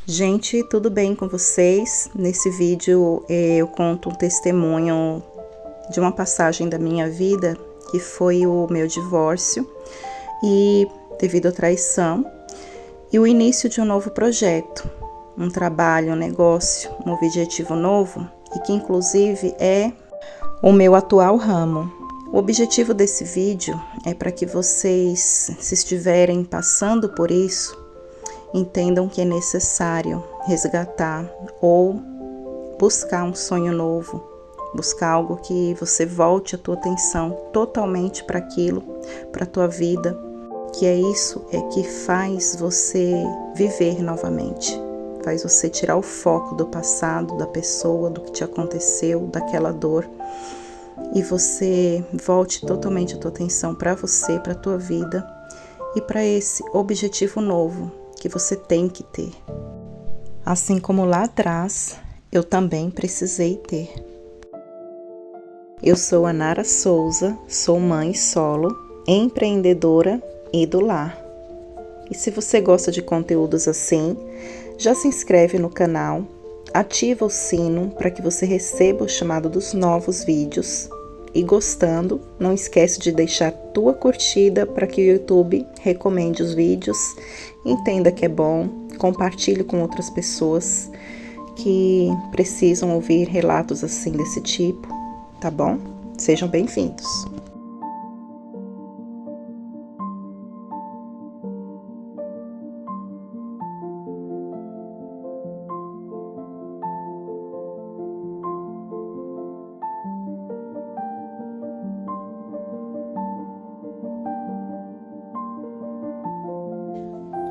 Gente, tudo bem com vocês? Nesse vídeo eu conto um testemunho de uma passagem da minha vida, que foi o meu divórcio e devido à traição, e o início de um novo projeto, um trabalho, um negócio, um objetivo novo, e que inclusive é o meu atual ramo. O objetivo desse vídeo é para que vocês, se estiverem passando por isso, entendam que é necessário resgatar ou buscar um sonho novo, buscar algo que você volte a tua atenção totalmente para aquilo, para a tua vida, que é isso que faz você viver novamente, faz você tirar o foco do passado, da pessoa, do que te aconteceu, daquela dor, e você volte totalmente a tua atenção para você, para a tua vida e para esse objetivo novo que você tem que ter. Assim como lá atrás, eu também precisei ter. Eu sou a Nara Souza, sou mãe solo, empreendedora e do lar. E se você gosta de conteúdos assim, já se inscreve no canal, ativa o sino para que você receba o chamado dos novos vídeos. E gostando, não esquece de deixar tua curtida para que o YouTube recomende os vídeos, entenda que é bom, compartilhe com outras pessoas que precisam ouvir relatos assim desse tipo, tá bom? Sejam bem-vindos.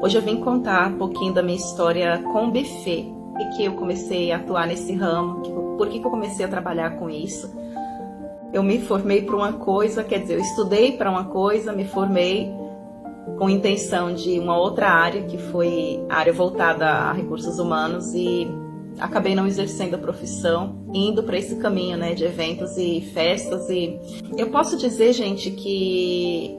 Hoje eu vim contar um pouquinho da minha história com o buffet, e que eu comecei a atuar nesse ramo, por que eu comecei a trabalhar com isso. Eu me formei para uma coisa, quer dizer, eu estudei para uma coisa, me formei com intenção de uma outra área, que foi a área voltada a recursos humanos, e acabei não exercendo a profissão, indo para esse caminho, né, de eventos e festas. E eu posso dizer, gente, que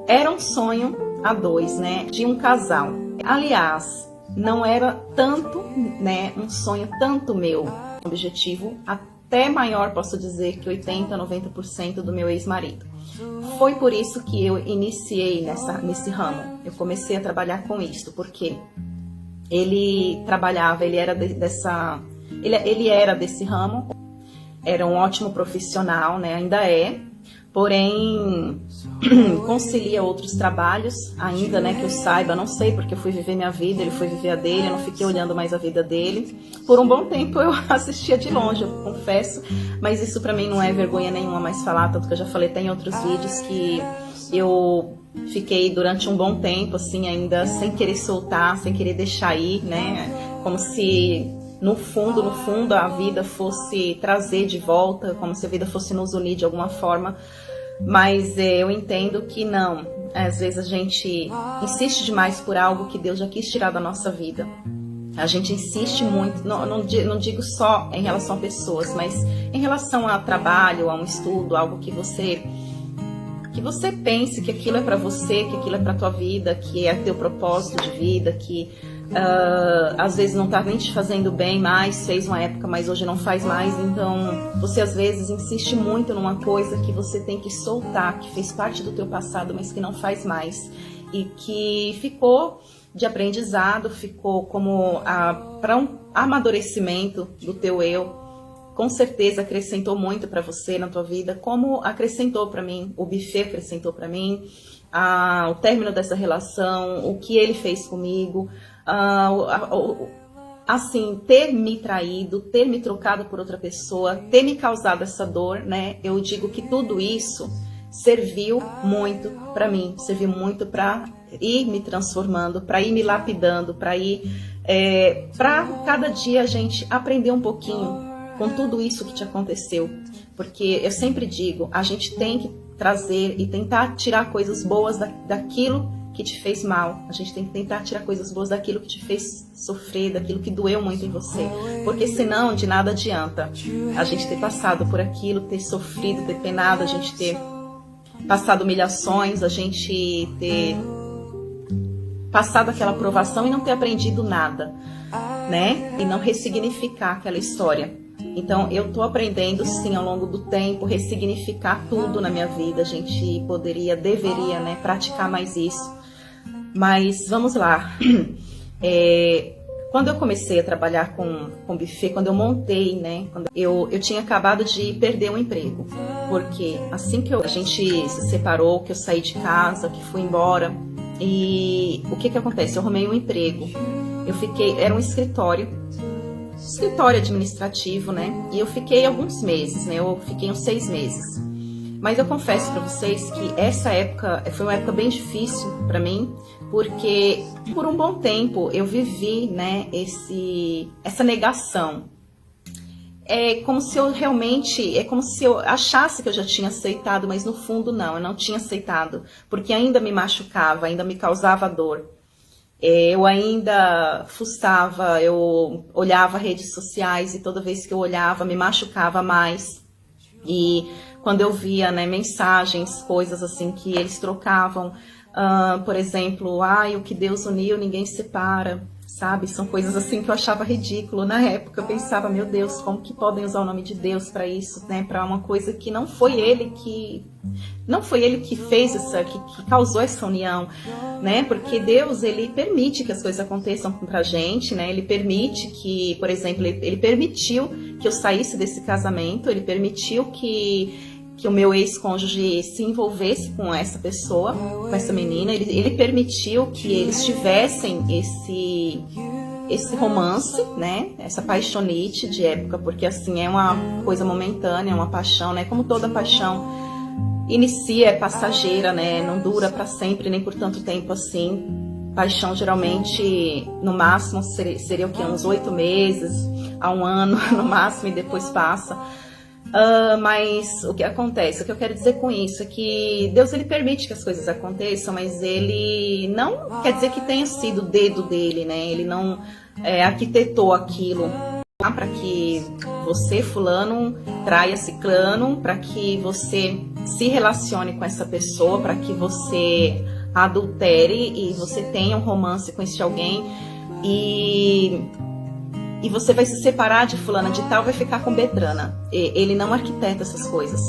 era um sonho a dois, né, de um casal. Aliás, não era tanto, né, um sonho tanto meu, objetivo até maior, posso dizer que 80, 90% do meu ex-marido. Foi por isso que eu iniciei nesse ramo. Eu comecei a trabalhar com isso, porque ele trabalhava, ele era desse ramo, era um ótimo profissional, né, ainda é. Porém, concilia outros trabalhos ainda, né, que eu saiba, não sei, porque eu fui viver minha vida, ele foi viver a dele, eu não fiquei olhando mais a vida dele. Por um bom tempo eu assistia de longe, eu confesso, mas isso pra mim não é vergonha nenhuma mais falar, tanto que eu já falei até em outros vídeos que eu fiquei durante um bom tempo, assim, ainda sem querer soltar, sem querer deixar ir, né, como se no fundo, a vida fosse trazer de volta, como se a vida fosse nos unir de alguma forma. Mas eu entendo que não. Às vezes a gente insiste demais por algo que Deus já quis tirar da nossa vida. A gente insiste muito, não digo só em relação a pessoas, mas em relação a trabalho, a um estudo, algo que você pense que aquilo é para você, que aquilo é para tua vida, que é teu propósito de vida, que às vezes não tá nem te fazendo bem mais, fez uma época, mas hoje não faz mais. Então você às vezes insiste muito numa coisa que você tem que soltar, que fez parte do teu passado, mas que não faz mais, e que ficou de aprendizado, ficou como para um amadurecimento do teu eu. Com certeza acrescentou muito para você na tua vida, como acrescentou para mim, o buffet acrescentou para mim, o término dessa relação, o que ele fez comigo, assim, ter me traído, ter me trocado por outra pessoa, ter me causado essa dor, né? Eu digo que tudo isso serviu muito para mim, serviu muito para ir me transformando, para ir me lapidando, para ir, para cada dia a gente aprender um pouquinho com tudo isso que te aconteceu, porque eu sempre digo, a gente tem que trazer e tentar tirar coisas boas daquilo que te fez mal. A gente tem que tentar tirar coisas boas daquilo que te fez sofrer, daquilo que doeu muito em você, porque senão de nada adianta a gente ter passado por aquilo, ter sofrido, ter penado, a gente ter passado humilhações, a gente ter passado aquela aprovação e não ter aprendido nada, né? E não ressignificar aquela história. Então, eu tô aprendendo, sim, ao longo do tempo, ressignificar tudo na minha vida. A gente deveria, né, praticar mais isso. Mas, vamos lá. Quando eu comecei a trabalhar com buffet, quando eu montei, né, eu tinha acabado de perder um emprego. Porque assim que a gente se separou, que eu saí de casa, que fui embora, e o que acontece? Eu arrumei um emprego. Era um escritório administrativo, né? E eu fiquei alguns meses, né? Eu fiquei uns 6 meses. Mas eu confesso para vocês que essa época foi uma época bem difícil para mim, porque por um bom tempo eu vivi, né, essa negação. É como se eu achasse que eu já tinha aceitado, mas no fundo não, eu não tinha aceitado, porque ainda me machucava, ainda me causava dor. Eu ainda fuçava, eu olhava redes sociais e toda vez que eu olhava me machucava mais. E quando eu via, né, mensagens, coisas assim que eles trocavam, por exemplo, o que Deus uniu ninguém separa, sabe? São coisas assim que eu achava ridículo. Na época eu pensava, meu Deus, como que podem usar o nome de Deus para isso, né? Para uma coisa que não foi ele que fez que causou essa união, né? Porque Deus, ele permite que as coisas aconteçam pra gente, né? Ele permite que, por exemplo, ele permitiu que eu saísse desse casamento, ele permitiu que o meu ex-cônjuge se envolvesse com essa pessoa, com essa menina, ele permitiu que eles tivessem esse romance, né? Essa paixonite de época, porque assim, é uma coisa momentânea, é uma paixão, né? Como toda paixão inicia, é passageira, né? Não dura para sempre, nem por tanto tempo assim. Paixão geralmente, no máximo, seria o quê? Uns 8 meses, a 1 ano, no máximo, e depois passa. Mas o que acontece? O que eu quero dizer com isso é que Deus, ele permite que as coisas aconteçam, mas ele não quer dizer que tenha sido o dedo dele, né? Ele não arquitetou aquilo para que você, fulano, traia ciclano, para que você se relacione com essa pessoa, para que você adultere e você tenha um romance com esse alguém e você vai se separar de fulana de tal, vai ficar com Beltrana. Ele não arquiteta essas coisas.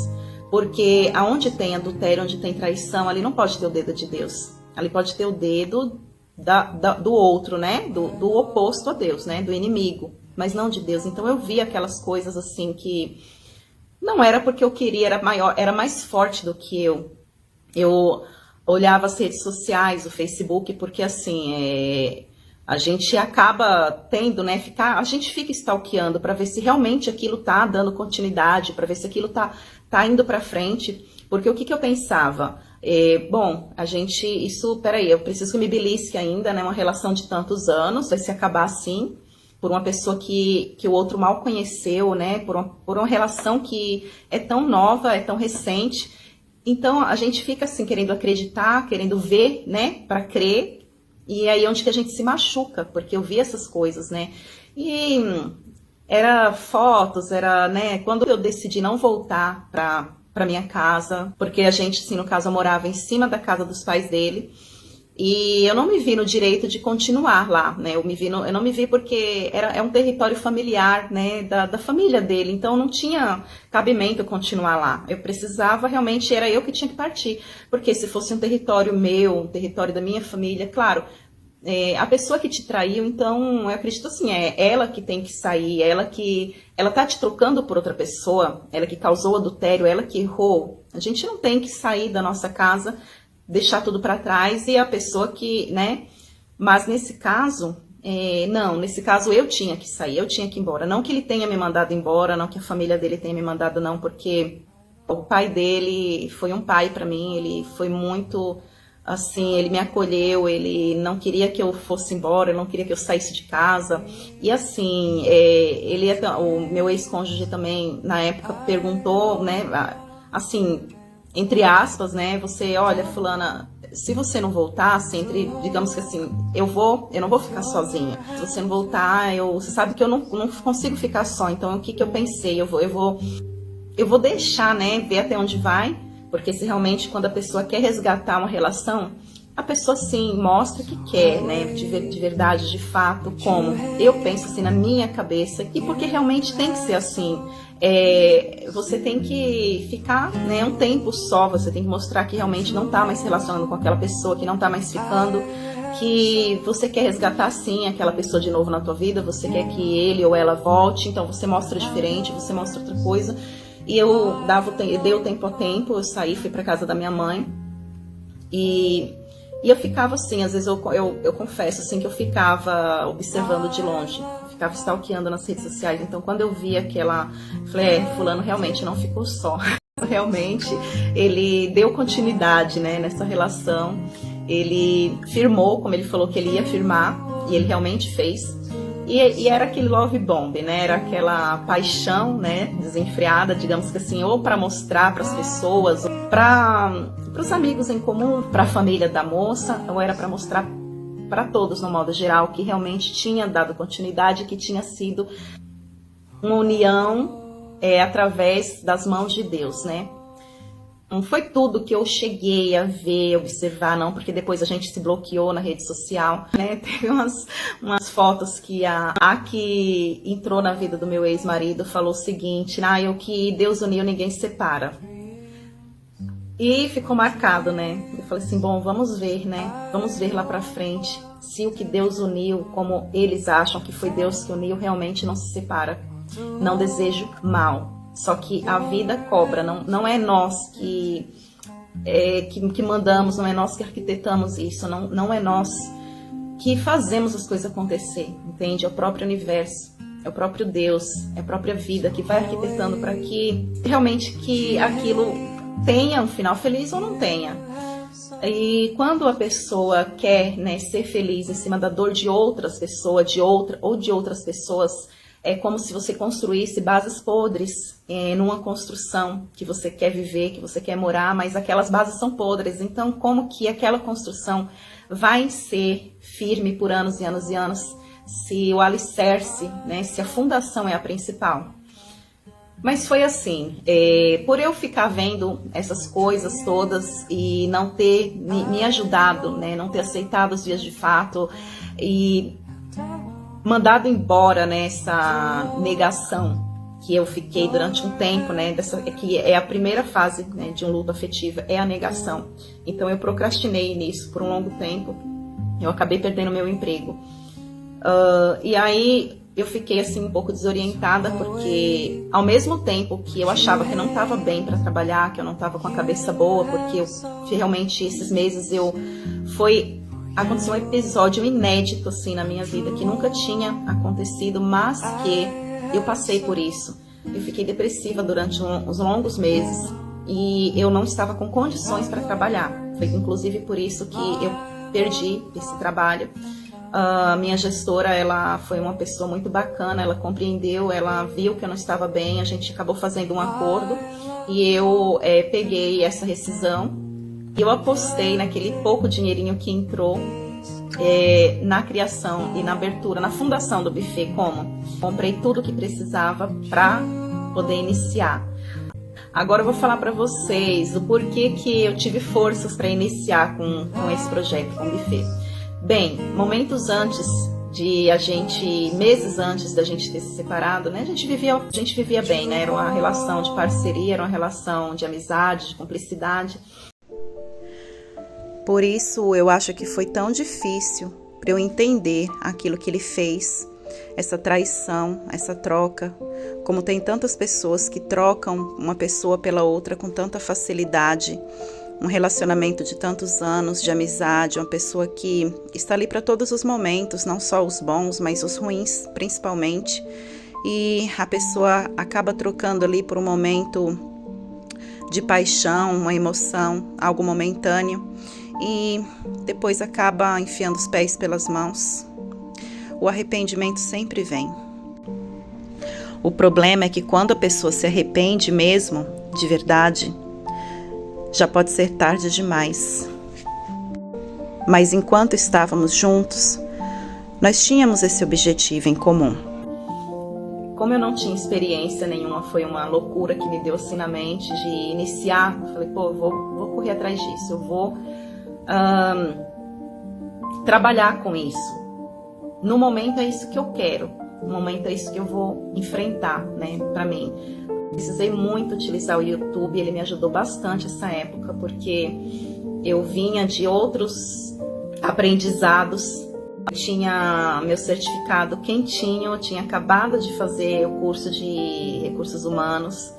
Porque aonde tem adultério, onde tem traição, ali não pode ter o dedo de Deus. Ali pode ter o dedo do outro, né? Do oposto a Deus, né? Do inimigo. Mas não de Deus. Então eu vi aquelas coisas assim que não era porque eu queria, era mais forte do que eu. Eu olhava as redes sociais, o Facebook, porque assim, a gente acaba tendo, né, a gente fica stalkeando para ver se realmente aquilo tá dando continuidade, para ver se aquilo tá indo para frente, porque o que eu pensava? Bom, peraí, eu preciso que me belisque ainda, né, uma relação de tantos anos, vai se acabar assim, por uma pessoa que o outro mal conheceu, né, por uma relação que é tão nova, é tão recente. Então a gente fica assim, querendo acreditar, querendo ver, né, para crer. E aí onde que a gente se machuca, porque eu vi essas coisas, né? E era fotos, né? Quando eu decidi não voltar pra minha casa, porque a gente, assim, no caso, eu morava em cima da casa dos pais dele, e eu não me vi no direito de continuar lá, né? Eu não me vi porque é um território familiar, né? Da família dele, então não tinha cabimento eu continuar lá. Eu precisava, realmente, era eu que tinha que partir, porque se fosse um território meu, um território da minha família, claro, a pessoa que te traiu, então, eu acredito assim, é ela que tem que sair, ela tá te trocando por outra pessoa, ela que causou o adultério, ela que errou. A gente não tem que sair da nossa casa, deixar tudo para trás e a pessoa que, né? Mas nesse caso, nesse caso eu tinha que sair, eu tinha que ir embora. Não que ele tenha me mandado embora, não que a família dele tenha me mandado, não, porque o pai dele foi um pai para mim, ele foi muito, assim, ele me acolheu, ele não queria que eu fosse embora, ele não queria que eu saísse de casa. E assim, o meu ex-cônjuge também, na época, perguntou, né, assim, entre aspas, né, olha, fulana, se você não voltar, digamos que assim, eu não vou ficar sozinha. Se você não voltar, você sabe que eu não consigo ficar só. Então, o que eu pensei? Eu vou deixar, né, ver até onde vai, porque se realmente quando a pessoa quer resgatar uma relação, a pessoa sim mostra que quer, né, de verdade, de fato, como eu penso assim na minha cabeça, e porque realmente tem que ser assim. Você tem que ficar, né, um tempo só, você tem que mostrar que realmente não está mais se relacionando com aquela pessoa, que não está mais ficando, que você quer resgatar sim aquela pessoa de novo na tua vida, você quer que ele ou ela volte, então você mostra diferente, você mostra outra coisa. E eu dei o tempo ao tempo, eu saí, fui para casa da minha mãe, e eu ficava assim, às vezes eu confesso assim, que eu ficava observando de longe, ficava stalkeando nas redes sociais. Então quando eu vi aquela, falei, fulano realmente não ficou só. Realmente ele deu continuidade, né, nessa relação, ele firmou, como ele falou que ele ia firmar, e ele realmente fez. E era aquele love bomb, né? Era aquela paixão, né, desenfreada, digamos que assim, ou para mostrar para as pessoas, para os amigos em comum, para a família da moça, ou era para mostrar para todos, no modo geral, que realmente tinha dado continuidade, que tinha sido uma união através das mãos de Deus, né? Não foi tudo que eu cheguei a ver, observar, não, porque depois a gente se bloqueou na rede social, né? Teve umas fotos que a que entrou na vida do meu ex-marido falou o seguinte, o que Deus uniu, ninguém separa. E ficou marcado, né? Eu falei assim, bom, vamos ver, né? Vamos ver lá pra frente se o que Deus uniu, como eles acham que foi Deus que uniu, realmente não se separa. Não desejo mal. Só que a vida cobra, não é nós que mandamos, não é nós que arquitetamos isso, não é nós que fazemos as coisas acontecer, entende? É o próprio universo, é o próprio Deus, é a própria vida que vai arquitetando para que realmente que aquilo tenha um final feliz ou não tenha. E quando a pessoa quer, né, ser feliz em cima da dor de outras pessoas, de outras pessoas, é como se você construísse bases podres numa construção que você quer viver, que você quer morar, mas aquelas bases são podres. Então, como que aquela construção vai ser firme por anos e anos e anos se o alicerce, né, se a fundação é a principal? Mas foi assim, por eu ficar vendo essas coisas todas e não ter me ajudado, né, não ter aceitado os dias de fato e mandado embora nessa negação que eu fiquei durante um tempo, né, que é a primeira fase, né, de um luto afetivo, é a negação. Então eu procrastinei nisso por um longo tempo, eu acabei perdendo meu emprego. E aí eu fiquei assim um pouco desorientada, porque ao mesmo tempo que eu achava que eu não estava bem para trabalhar, que eu não estava com a cabeça boa, porque realmente esses meses aconteceu um episódio inédito assim na minha vida, que nunca tinha acontecido, mas que eu passei por isso. Eu fiquei depressiva durante uns longos meses e eu não estava com condições para trabalhar. Foi inclusive por isso que eu perdi esse trabalho. A minha gestora, ela foi uma pessoa muito bacana, ela compreendeu, ela viu que eu não estava bem, a gente acabou fazendo um acordo e eu peguei essa rescisão. Eu apostei naquele pouco dinheirinho que entrou na criação e na abertura, na fundação do buffet. Como? Comprei tudo que precisava para poder iniciar. Agora eu vou falar para vocês o porquê que eu tive forças para iniciar com esse projeto, com o buffet. Bem, meses antes da gente ter se separado, né, a gente vivia bem, né? Era uma relação de parceria, era uma relação de amizade, de cumplicidade. Por isso eu acho que foi tão difícil para eu entender aquilo que ele fez, essa traição, essa troca. Como tem tantas pessoas que trocam uma pessoa pela outra com tanta facilidade, um relacionamento de tantos anos de amizade, uma pessoa que está ali para todos os momentos, não só os bons, mas os ruins principalmente, e a pessoa acaba trocando ali por um momento de paixão, uma emoção, algo momentâneo, e depois acaba enfiando os pés pelas mãos. O arrependimento sempre vem. O problema é que quando a pessoa se arrepende mesmo, de verdade, já pode ser tarde demais. Mas enquanto estávamos juntos, nós tínhamos esse objetivo em comum. Como eu não tinha experiência nenhuma, foi uma loucura que me deu assim na mente de iniciar. Eu falei, vou correr atrás disso, eu vou trabalhar com isso. No momento é isso que eu quero, no momento é isso que eu vou enfrentar, né, para mim. Precisei muito utilizar o YouTube, ele me ajudou bastante essa época, porque eu vinha de outros aprendizados. Eu tinha meu certificado quentinho, eu tinha acabado de fazer o curso de recursos humanos.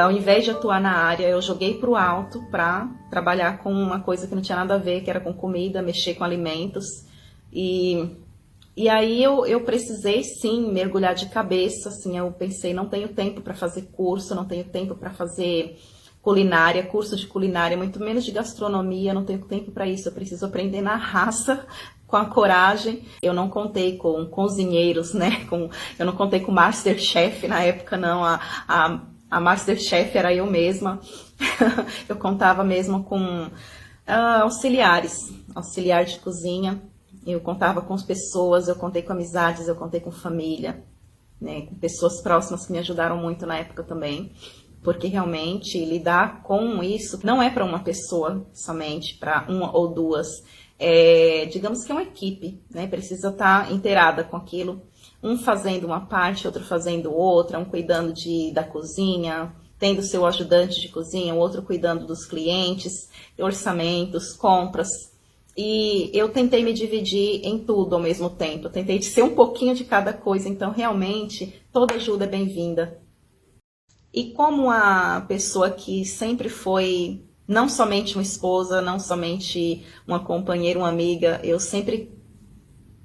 Ao invés de atuar na área, eu joguei para o alto para trabalhar com uma coisa que não tinha nada a ver, que era com comida, mexer com alimentos. E aí eu precisei sim mergulhar de cabeça, assim, eu pensei, não tenho tempo para fazer curso, não tenho tempo para fazer culinária, curso de culinária, muito menos de gastronomia, não tenho tempo para isso, eu preciso aprender na raça, com a coragem. Eu não contei com cozinheiros, né, eu não contei com Masterchef na época, não, a Masterchef era eu mesma, eu contava mesmo com auxiliar de cozinha, eu contava com as pessoas, eu contei com amizades, eu contei com família, né, com pessoas próximas que me ajudaram muito na época também, porque realmente lidar com isso não é para uma pessoa somente, para uma ou duas, digamos que é uma equipe, né, precisa estar inteirada com aquilo, um fazendo uma parte, outro fazendo outra, um cuidando da cozinha, tendo seu ajudante de cozinha, o outro cuidando dos clientes, orçamentos, compras. E eu tentei me dividir em tudo ao mesmo tempo, eu tentei ser um pouquinho de cada coisa, então realmente toda ajuda é bem-vinda. E como a pessoa que sempre foi não somente uma esposa, não somente uma companheira, uma amiga, eu sempre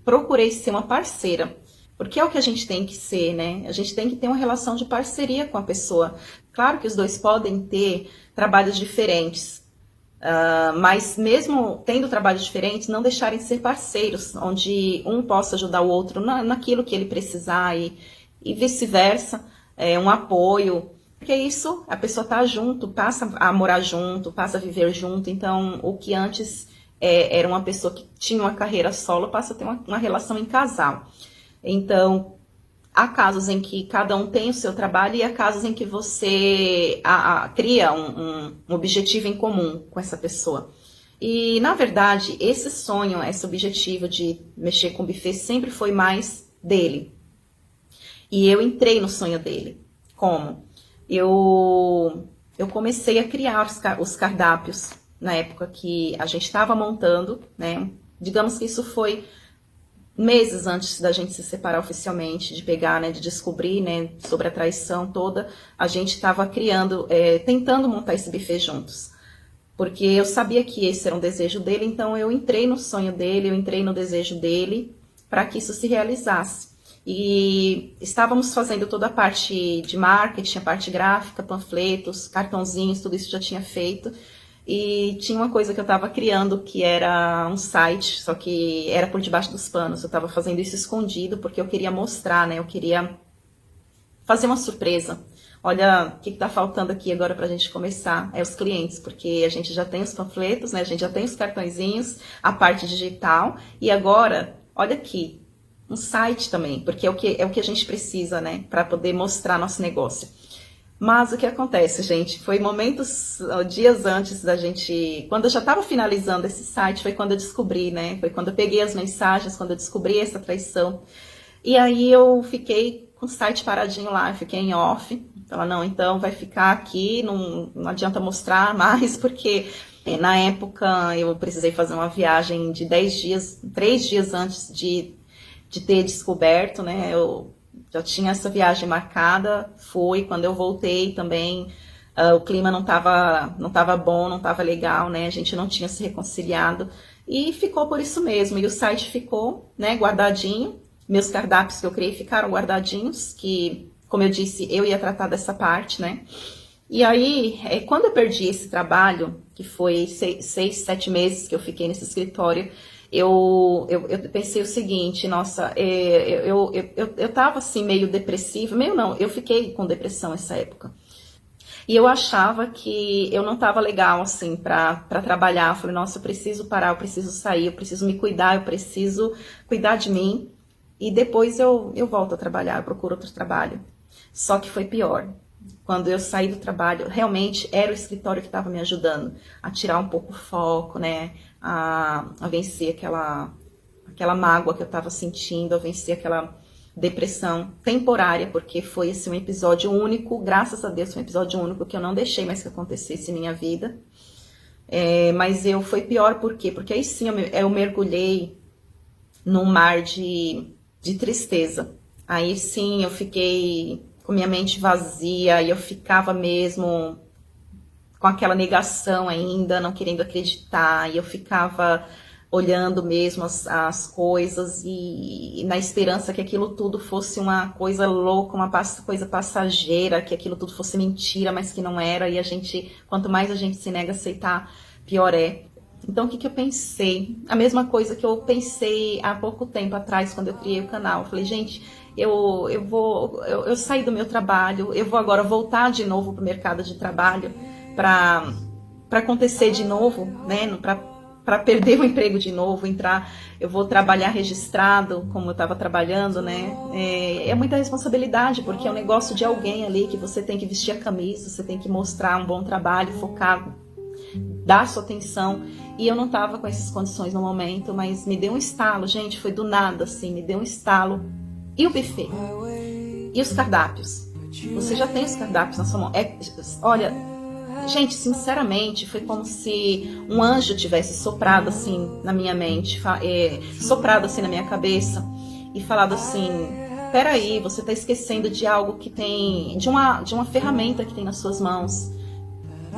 procurei ser uma parceira. Porque é o que a gente tem que ser, né? A gente tem que ter uma relação de parceria com a pessoa. Claro que os dois podem ter trabalhos diferentes, mas mesmo tendo trabalhos diferentes, não deixarem de ser parceiros, onde um possa ajudar o outro naquilo que ele precisar e vice-versa, um apoio. Porque isso, a pessoa está junto, passa a morar junto, passa a viver junto. Então, o que antes era uma pessoa que tinha uma carreira solo, passa a ter uma relação em casal. Então, há casos em que cada um tem o seu trabalho e há casos em que você cria um objetivo em comum com essa pessoa. E, na verdade, esse sonho, esse objetivo de mexer com buffet sempre foi mais dele. E eu entrei no sonho dele. Como? Eu comecei a criar os cardápios na época que a gente estava montando, né? Digamos que isso foi meses antes da gente se separar oficialmente, de pegar, né, de descobrir, né, sobre a traição toda, a gente estava criando, tentando montar esse buffet juntos. Porque eu sabia que esse era um desejo dele, então eu entrei no sonho dele, eu entrei no desejo dele, para que isso se realizasse. E estávamos fazendo toda a parte de marketing, a parte gráfica, panfletos, cartãozinhos, tudo isso já tinha feito. E tinha uma coisa que eu estava criando, que era um site, só que era por debaixo dos panos. Eu estava fazendo isso escondido, porque eu queria mostrar, né? Eu queria fazer uma surpresa. Olha, o que está faltando aqui agora para a gente começar? É os clientes, porque a gente já tem os panfletos, né? A gente já tem os cartõezinhos, a parte digital. E agora, olha aqui, um site também, porque é o que a gente precisa, né? Para poder mostrar nosso negócio. Mas o que acontece, gente, foi dias antes da gente, quando eu já estava finalizando esse site, foi quando eu descobri, né? Foi quando eu peguei as mensagens, quando eu descobri essa traição. E aí eu fiquei com o site paradinho lá, eu fiquei em off. Ela, não, então vai ficar aqui, não adianta mostrar mais, porque na época eu precisei fazer uma viagem de 10 dias, 3 dias antes de ter descoberto, né? Eu já tinha essa viagem marcada, fui, quando eu voltei também, o clima não tava bom, não tava legal, né, a gente não tinha se reconciliado, e ficou por isso mesmo, e o site ficou, né, guardadinho, meus cardápios que eu criei ficaram guardadinhos, que, como eu disse, eu ia tratar dessa parte, né, e aí, quando eu perdi esse trabalho, que foi 6, 7 meses que eu fiquei nesse escritório, eu pensei o seguinte, nossa, eu tava assim meio depressiva, meio não, eu fiquei com depressão nessa época. E eu achava que eu não tava legal assim pra trabalhar, eu falei, nossa, eu preciso parar, eu preciso sair, eu preciso me cuidar, eu preciso cuidar de mim. E depois eu volto a trabalhar, eu procuro outro trabalho. Só que foi pior. Quando eu saí do trabalho, realmente era o escritório que estava me ajudando a tirar um pouco o foco, né? a vencer aquela mágoa que eu estava sentindo, a vencer aquela depressão temporária, porque foi assim, um episódio único, graças a Deus, foi um episódio único que eu não deixei mais que acontecesse em minha vida. Mas foi pior, por quê? Porque aí sim eu mergulhei num mar de tristeza. Aí sim eu fiquei com minha mente vazia e eu ficava mesmo com aquela negação ainda, não querendo acreditar, e eu ficava olhando mesmo as coisas e na esperança que aquilo tudo fosse uma coisa louca, uma coisa passageira, que aquilo tudo fosse mentira, mas que não era, e quanto mais a gente se nega a aceitar, pior é. Então, o que eu pensei? A mesma coisa que eu pensei há pouco tempo atrás, quando eu criei o canal. Eu falei, gente, eu saí do meu trabalho, eu vou agora voltar de novo para o mercado de trabalho para acontecer de novo, né? Para perder o emprego de novo, eu vou trabalhar registrado, como eu estava trabalhando, né? É muita responsabilidade, porque é um negócio de alguém ali que você tem que vestir a camisa, você tem que mostrar um bom trabalho, focar, dar sua atenção. E eu não estava com essas condições no momento, mas me deu um estalo, gente, foi do nada, assim, me deu um estalo. E o buffet? E os cardápios? Você já tem os cardápios na sua mão? Olha, gente, sinceramente, foi como se um anjo tivesse soprado assim na minha mente, soprado assim na minha cabeça e falado assim, peraí, você está esquecendo de algo que tem, de uma ferramenta que tem nas suas mãos,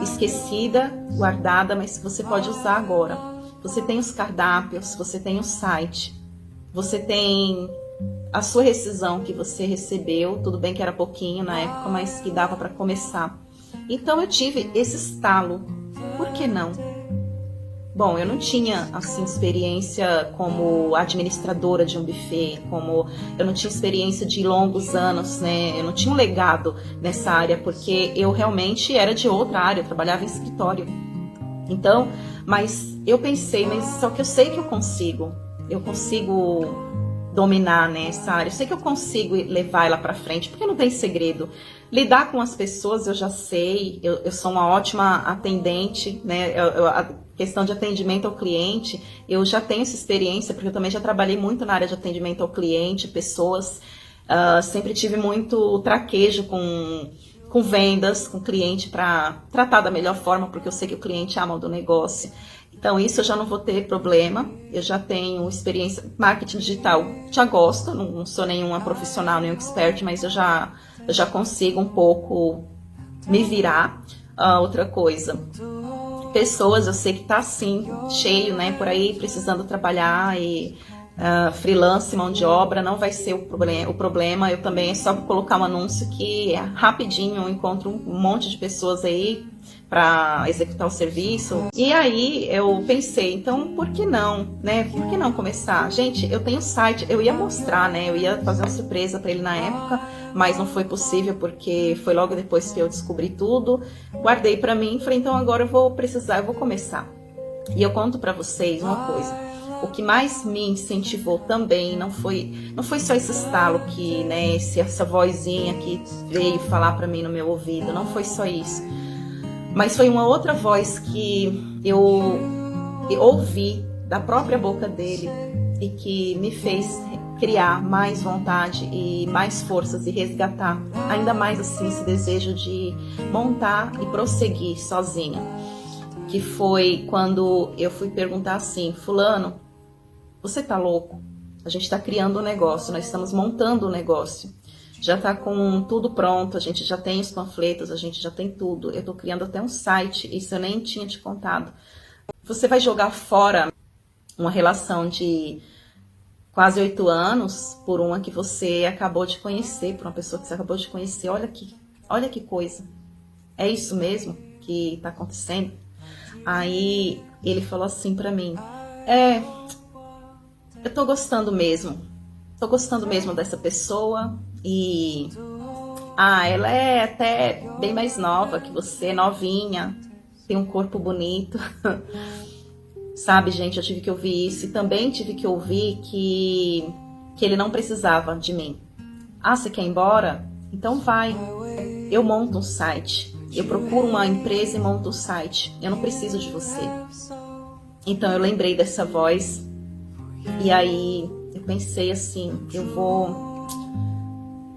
esquecida, guardada, mas que você pode usar agora. Você tem os cardápios, você tem o site, você tem a sua rescisão que você recebeu, tudo bem que era pouquinho na época, mas que dava para começar. Então eu tive esse estalo, por que não? Bom, eu não tinha assim experiência como administradora de um buffet, eu não tinha experiência de longos anos, né? Eu não tinha um legado nessa área, porque eu realmente era de outra área, eu trabalhava em escritório. Então, mas eu pensei, só que eu sei que eu consigo dominar, né, essa área, eu sei que eu consigo levar ela para frente, porque não tem segredo. Lidar com as pessoas eu já sei, eu sou uma ótima atendente, né, a questão de atendimento ao cliente, eu já tenho essa experiência, porque eu também já trabalhei muito na área de atendimento ao cliente, pessoas, sempre tive muito traquejo com vendas, com cliente, para tratar da melhor forma, porque eu sei que o cliente ama do negócio. Então, isso eu já não vou ter problema, eu já tenho experiência, marketing digital, já gosto, não sou nenhuma profissional, nenhum expert, mas eu já consigo um pouco me virar. Outra coisa, pessoas, eu sei que tá assim, cheio, né, por aí, precisando trabalhar e freelance, mão de obra, não vai ser o problema, eu também é só colocar um anúncio que rapidinho eu encontro um monte de pessoas aí para executar o serviço. E aí eu pensei, então por que não, né? Por que não começar? Gente, eu tenho site, eu ia mostrar, né? Eu ia fazer uma surpresa para ele na época, mas não foi possível porque foi logo depois que eu descobri tudo. Guardei para mim, falei, então agora eu vou começar. E eu conto para vocês uma coisa. O que mais me incentivou também não foi só esse estalo que, né, essa vozinha que veio falar para mim no meu ouvido, não foi só isso. Mas foi uma outra voz que eu ouvi da própria boca dele e que me fez criar mais vontade e mais forças e resgatar ainda mais assim esse desejo de montar e prosseguir sozinha. Que foi quando eu fui perguntar assim, fulano, você tá louco? A gente tá criando um negócio, nós estamos montando um negócio. Já está com tudo pronto, a gente já tem os panfletos, a gente já tem tudo. Eu estou criando até um site, isso eu nem tinha te contado. Você vai jogar fora uma relação de quase 8 anos por uma que você acabou de conhecer, por uma pessoa que você acabou de conhecer. Olha que coisa. É isso mesmo que está acontecendo? Aí ele falou assim para mim, eu estou gostando mesmo. Estou gostando mesmo dessa pessoa. E ela é até bem mais nova que você, novinha, tem um corpo bonito. Sabe, gente, eu tive que ouvir isso e também tive que ouvir que ele não precisava de mim. Você quer ir embora? Então vai. Eu monto um site. Eu procuro uma empresa e monto um site. Eu não preciso de você. Então eu lembrei dessa voz e aí eu pensei assim,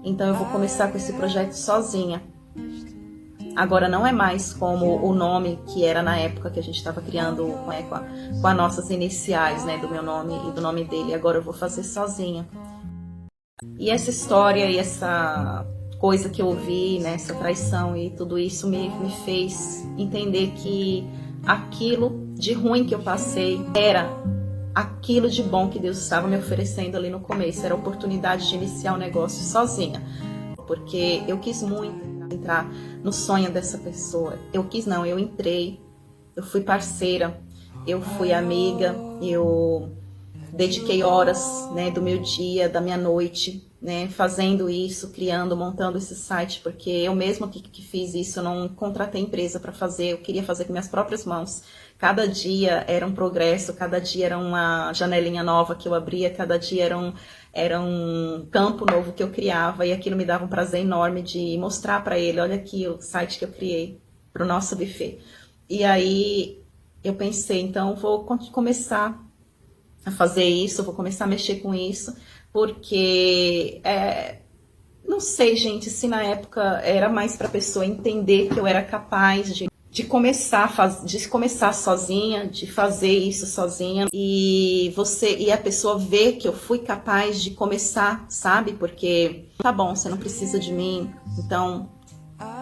então eu vou começar com esse projeto sozinha. Agora não é mais como o nome que era na época que a gente estava criando, com as nossas iniciais, né, do meu nome e do nome dele. Agora eu vou fazer sozinha. E essa história e essa coisa que eu ouvi, né, essa traição e tudo isso me fez entender que aquilo de ruim que eu passei era aquilo de bom que Deus estava me oferecendo ali no começo. Era a oportunidade de iniciar um negócio sozinha. Porque eu quis muito entrar no sonho dessa pessoa. Eu entrei, eu fui parceira, eu fui amiga, eu dediquei horas, né, do meu dia, da minha noite, né, fazendo isso, criando, montando esse site, porque eu mesma que fiz isso, eu não contratei empresa para fazer, eu queria fazer com minhas próprias mãos. Cada dia era um progresso, cada dia era uma janelinha nova que eu abria, cada dia era um campo novo que eu criava, e aquilo me dava um prazer enorme de mostrar para ele, olha aqui o site que eu criei para o nosso buffet. E aí eu pensei, então vou começar a fazer isso, vou começar a mexer com isso, porque não sei, gente, se na época era mais para a pessoa entender que eu era capaz de começar sozinha, de fazer isso sozinha, e a pessoa ver que eu fui capaz de começar, sabe? Porque tá bom, você não precisa de mim, então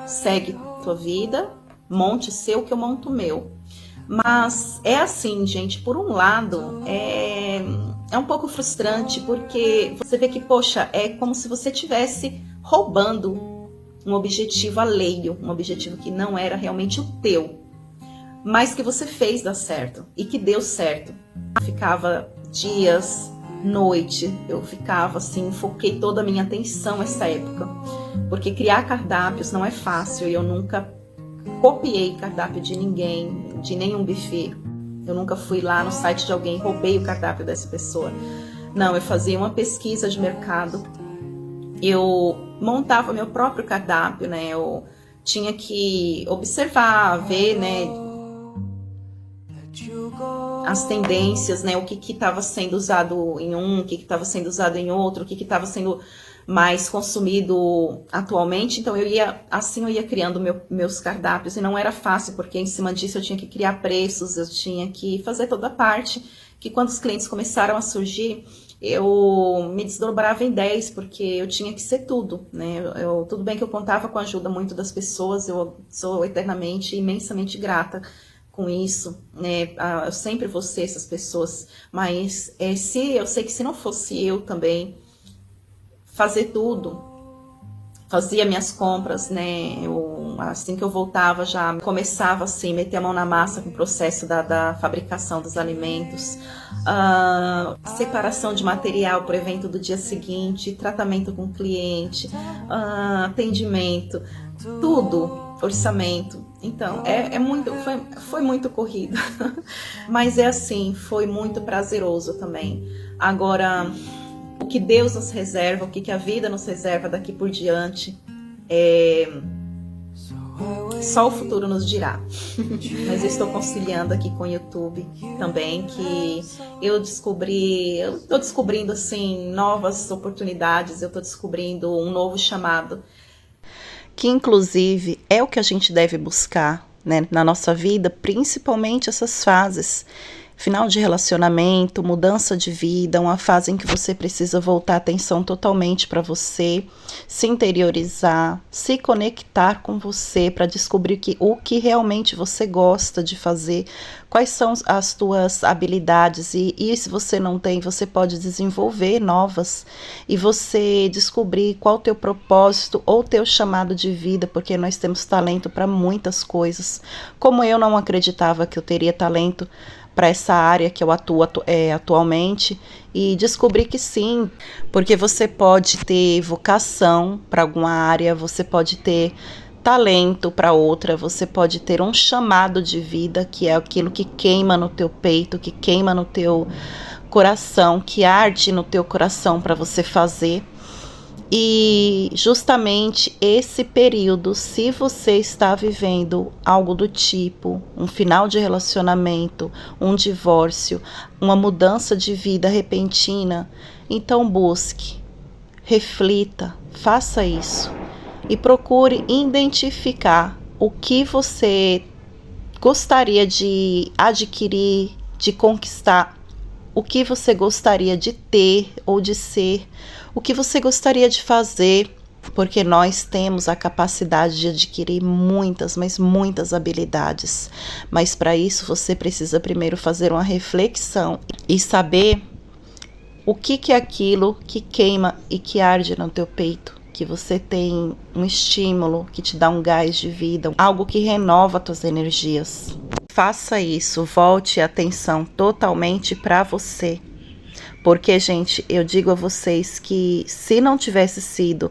segue tua vida, monte o seu que eu monto o meu. Mas é assim, gente, por um lado, é um pouco frustrante, porque você vê que, poxa, é como se você estivesse roubando um objetivo alheio, um objetivo que não era realmente o teu, mas que você fez dar certo e que deu certo. Eu ficava dias, noite, eu ficava assim, foquei toda a minha atenção nessa época, porque criar cardápios não é fácil e eu nunca copiei cardápio de ninguém, de nenhum buffet. Eu nunca fui lá no site de alguém e roubei o cardápio dessa pessoa. Não, eu fazia uma pesquisa de mercado, eu montava meu próprio cardápio, né? Eu tinha que observar, ver, né, as tendências, né? O que estava sendo usado em um, o que estava sendo usado em outro, o que estava sendo mais consumido atualmente. Então eu ia criando meus cardápios, e não era fácil, porque em cima disso eu tinha que criar preços, eu tinha que fazer toda a parte, que quando os clientes começaram a surgir, eu me desdobrava em 10, porque eu tinha que ser tudo, né? Tudo bem que eu contava com a ajuda muito das pessoas, eu sou eternamente, imensamente grata com isso, né? Eu sempre vou ser essas pessoas, mas eu sei que se não fosse eu também fazer tudo, fazia minhas compras, né? Assim que eu voltava, já começava assim, meter a mão na massa com o processo da fabricação dos alimentos, separação de material para o evento do dia seguinte, tratamento com o cliente, atendimento, tudo, orçamento. Então, foi muito corrido, mas é assim, foi muito prazeroso também. Agora, o que Deus nos reserva, o que a vida nos reserva daqui por diante, só o futuro nos dirá. Mas eu estou conciliando aqui com o YouTube também, que eu estou descobrindo assim novas oportunidades, eu estou descobrindo um novo chamado. Que inclusive é o que a gente deve buscar, né, na nossa vida, principalmente essas fases. Final de relacionamento, mudança de vida, uma fase em que você precisa voltar a atenção totalmente para você, se interiorizar, se conectar com você para descobrir o que realmente você gosta de fazer, quais são as tuas habilidades e se você não tem, você pode desenvolver novas e você descobrir qual o teu propósito ou teu chamado de vida, porque nós temos talento para muitas coisas. Como eu não acreditava que eu teria talento para essa área que eu atuo atualmente, e descobri que sim, porque você pode ter vocação para alguma área, você pode ter talento para outra, você pode ter um chamado de vida, que é aquilo que queima no teu peito, que queima no teu coração, que arde no teu coração para você fazer. E justamente esse período, se você está vivendo algo do tipo um final de relacionamento, um divórcio, uma mudança de vida repentina, então busque, reflita, faça isso e procure identificar o que você gostaria de adquirir, de conquistar, o que você gostaria de ter ou de ser, o que você gostaria de fazer, porque nós temos a capacidade de adquirir muitas, mas muitas habilidades. Mas para isso você precisa primeiro fazer uma reflexão e saber o que é aquilo que queima e que arde no teu peito, que você tem um estímulo, que te dá um gás de vida, algo que renova tuas energias. Faça isso, volte a atenção totalmente para você. Porque, gente, eu digo a vocês que se não tivesse sido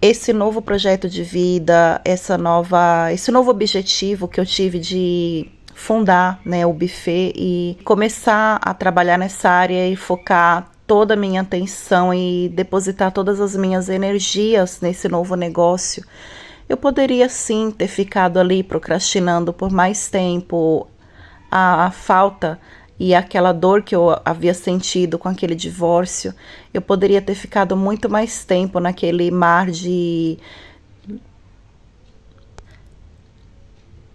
esse novo projeto de vida, esse novo objetivo que eu tive de fundar, né, o buffet e começar a trabalhar nessa área e focar toda a minha atenção e depositar todas as minhas energias nesse novo negócio, eu poderia sim ter ficado ali procrastinando por mais tempo a falta e aquela dor que eu havia sentido com aquele divórcio. Eu poderia ter ficado muito mais tempo naquele mar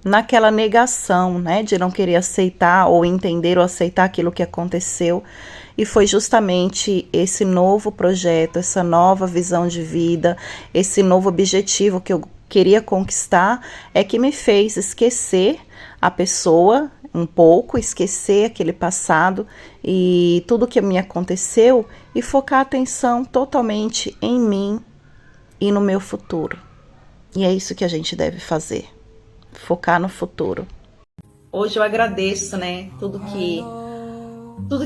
naquela negação, né, de não querer aceitar ou entender ou aceitar aquilo que aconteceu. E foi justamente esse novo projeto, essa nova visão de vida, esse novo objetivo que eu queria conquistar é que me fez esquecer a pessoa um pouco, esquecer aquele passado e tudo que me aconteceu e focar a atenção totalmente em mim e no meu futuro. E é isso que a gente deve fazer, focar no futuro. Hoje eu agradeço, né, tudo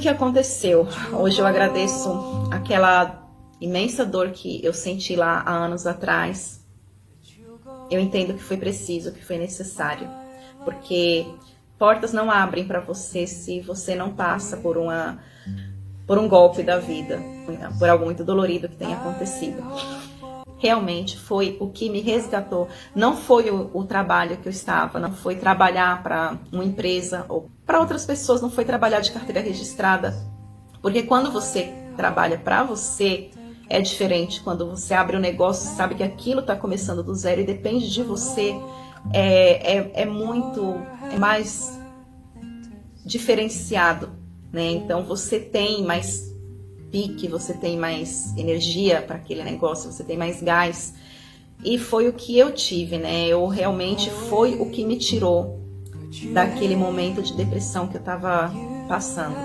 que aconteceu. Hoje eu agradeço aquela imensa dor que eu senti lá há anos atrás. Eu entendo que foi preciso, que foi necessário, porque portas não abrem para você se você não passa por um golpe da vida, por algo muito dolorido que tenha acontecido. Realmente foi o que me resgatou. Não foi o trabalho que eu estava, não foi trabalhar para uma empresa ou para outras pessoas, não foi trabalhar de carteira registrada. Porque quando você trabalha para você, é diferente. Quando você abre um negócio, sabe que aquilo está começando do zero e depende de você, é mais diferenciado, né? Então você tem mais pique, você tem mais energia para aquele negócio, você tem mais gás. E foi o que eu tive, né? Eu realmente foi o que me tirou daquele momento de depressão que eu estava passando.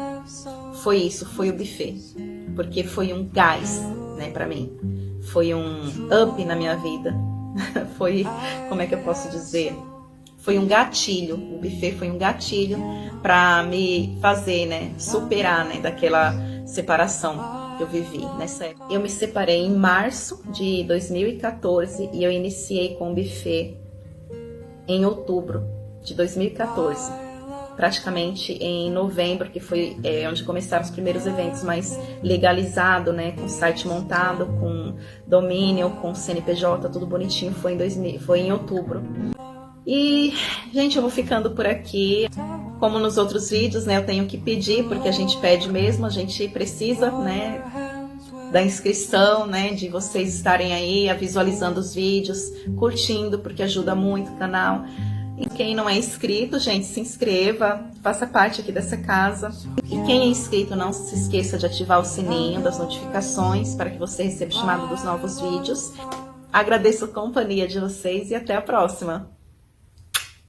Foi isso, foi o buffet, porque foi um gás, né, para mim. Foi um up na minha vida. Foi, como é que eu posso dizer? Foi um gatilho. O buffet foi um gatilho para me fazer, né, superar, né, daquela separação que eu vivi nessa época. Eu me separei em março de 2014 e eu iniciei com o buffet em outubro de 2014. Praticamente em novembro, que foi onde começaram os primeiros eventos mais legalizado, né, com site montado, com domínio, com CNPJ, tudo bonitinho, foi em outubro. E, gente, eu vou ficando por aqui. Como nos outros vídeos, né, eu tenho que pedir, porque a gente pede mesmo, a gente precisa, né, da inscrição, né, de vocês estarem aí visualizando os vídeos, curtindo, porque ajuda muito o canal. E quem não é inscrito, gente, se inscreva, faça parte aqui dessa casa. E quem é inscrito, não se esqueça de ativar o sininho das notificações para que você receba o chamado dos novos vídeos. Agradeço a companhia de vocês e até a próxima!